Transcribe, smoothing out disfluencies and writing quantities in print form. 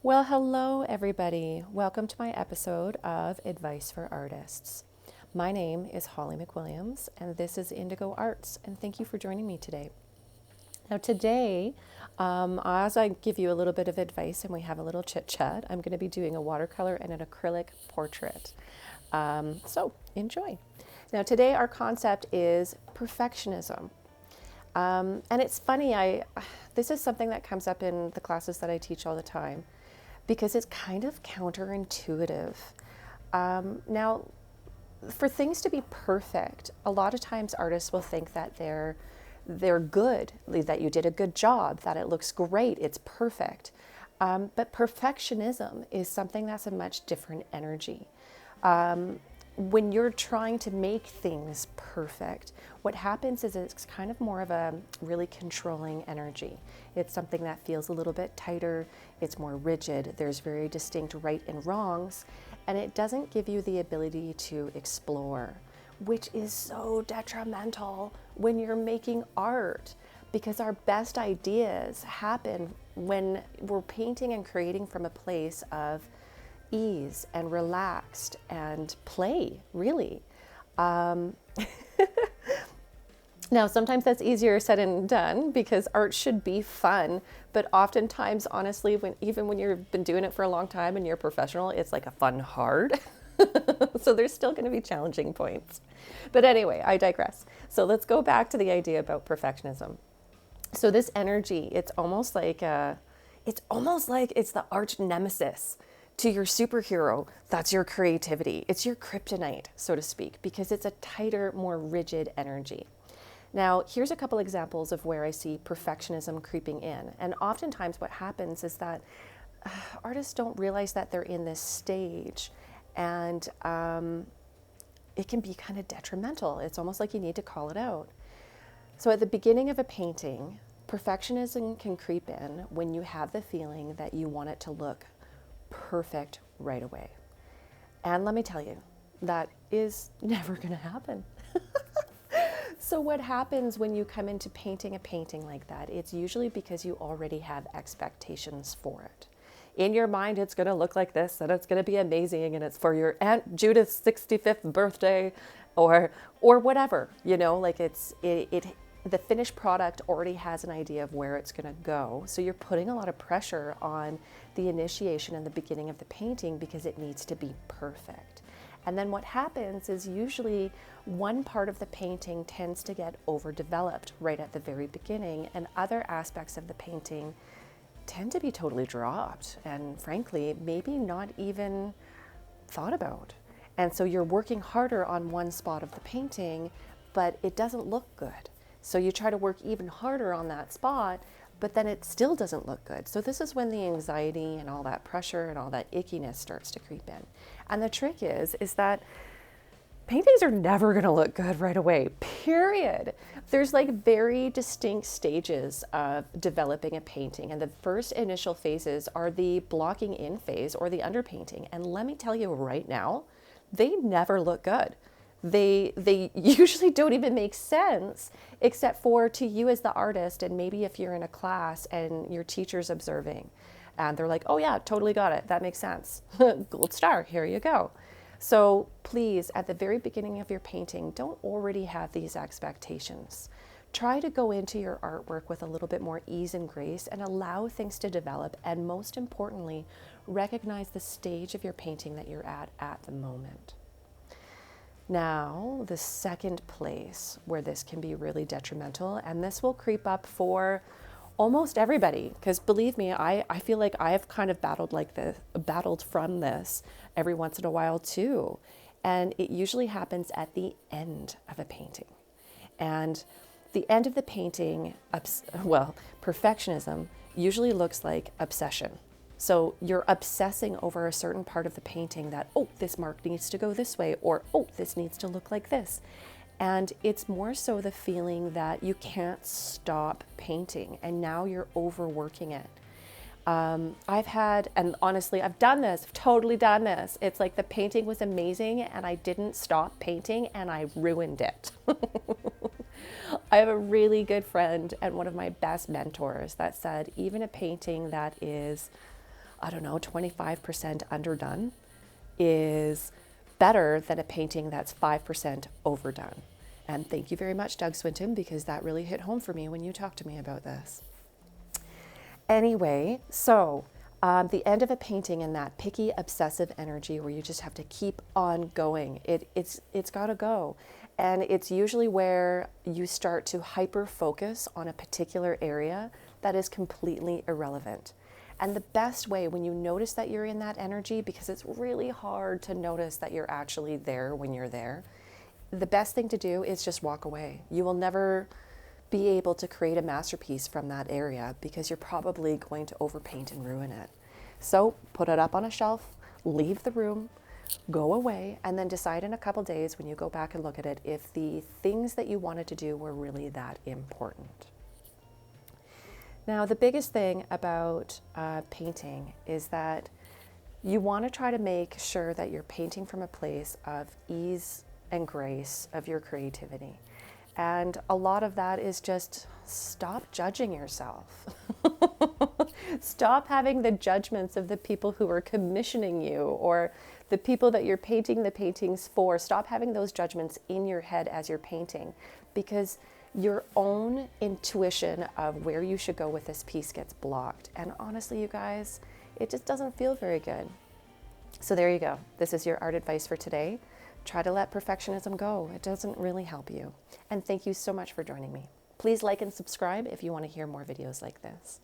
Well, hello, everybody. Welcome to my episode of Advice for Artists. My name is Holly McWilliams, and this is Indigo Arts, and thank you for joining me today. Now, today, as I give you a little bit of advice and we have a little chit chat, I'm going to be doing a watercolor and an acrylic portrait. So, enjoy. Now, today, our concept is perfectionism. And it's funny, this is something that comes up in the classes that I teach all the time because it's kind of counterintuitive. Now, for things to be perfect, a lot of times artists will think that they're good, that you did a good job, that it looks great, it's perfect. But perfectionism is something that's a much different energy. When you're trying to make things perfect, what happens is it's kind of more of a really controlling energy. It's something that feels a little bit tighter, it's more rigid, there's very distinct right and wrongs, and it doesn't give you the ability to explore, which is so detrimental when you're making art, because our best ideas happen when we're painting and creating from a place of ease and relaxed and play, really. Now, sometimes that's easier said than done because art should be fun, but oftentimes, honestly, even when you've been doing it for a long time and you're a professional, it's like a fun hard. So there's still going to be challenging points. But anyway, I digress. So let's go back to the idea about perfectionism. So this energy, it's almost like it's the arch nemesis to your superhero. That's your creativity. It's your kryptonite, so to speak, because it's a tighter, more rigid energy. Now, here's a couple examples of where I see perfectionism creeping in. And oftentimes what happens is that artists don't realize that they're in this stage, and it can be kind of detrimental. It's almost like you need to call it out. So at the beginning of a painting, perfectionism can creep in when you have the feeling that you want it to look perfect right away. And let me tell you, that is never going to happen. So what happens when you come into painting a painting like that? It's usually because you already have expectations for it. In your mind, it's going to look like this, and it's going to be amazing, and it's for your Aunt Judith's 65th birthday, or whatever. You know, like the finished product already has an idea of where it's going to go. So you're putting a lot of pressure on the initiation and the beginning of the painting because it needs to be perfect. And then what happens is usually one part of the painting tends to get overdeveloped right at the very beginning, and other aspects of the painting tend to be totally dropped and, frankly, maybe not even thought about. And so you're working harder on one spot of the painting, but it doesn't look good. So you try to work even harder on that spot, but then it still doesn't look good. So this is when the anxiety and all that pressure and all that ickiness starts to creep in. And the trick is that paintings are never going to look good right away, period. There's like very distinct stages of developing a painting. And the first initial phases are the blocking in phase or the underpainting. And let me tell you right now, they never look good. They usually don't even make sense, except for to you as the artist, and maybe if you're in a class and your teacher's observing and they're like, oh yeah, totally got it, that makes sense. Gold star, here you go. So please, at the very beginning of your painting, don't already have these expectations. Try to go into your artwork with a little bit more ease and grace and allow things to develop, and most importantly, recognize the stage of your painting that you're at the moment. Now, the second place where this can be really detrimental, and this will creep up for almost everybody, because believe me, I feel like I have kind of battled from this every once in a while too. And it usually happens at the end of a painting. And the end of the painting, perfectionism usually looks like obsession. So you're obsessing over a certain part of the painting that, oh, this mark needs to go this way, or, oh, this needs to look like this. And it's more so the feeling that you can't stop painting, and now you're overworking it. And honestly, I've done this, I've totally done this. It's like the painting was amazing and I didn't stop painting and I ruined it. I have a really good friend and one of my best mentors that said, even a painting that is I don't know, 25% underdone is better than a painting that's 5% overdone. And thank you very much, Doug Swinton, because that really hit home for me when you talked to me about this. Anyway, so the end of a painting in that picky, obsessive energy where you just have to keep on going, it's got to go. And it's usually where you start to hyper focus on a particular area that is completely irrelevant. And the best way when you notice that you're in that energy, because it's really hard to notice that you're actually there when you're there, the best thing to do is just walk away. You will never be able to create a masterpiece from that area because you're probably going to overpaint and ruin it. So put it up on a shelf, leave the room, go away, and then decide in a couple days when you go back and look at it if the things that you wanted to do were really that important. Now, the biggest thing about painting is that you want to try to make sure that you're painting from a place of ease and grace of your creativity. And a lot of that is just stop judging yourself. Stop having the judgments of the people who are commissioning you or the people that you're painting the paintings for. Stop having those judgments in your head as you're painting, because your own intuition of where you should go with this piece gets blocked. And honestly, you guys, it just doesn't feel very good. So there you go. This is your art advice for today. Try to let perfectionism go. It doesn't really help you. And thank you so much for joining me. Please like and subscribe if you want to hear more videos like this.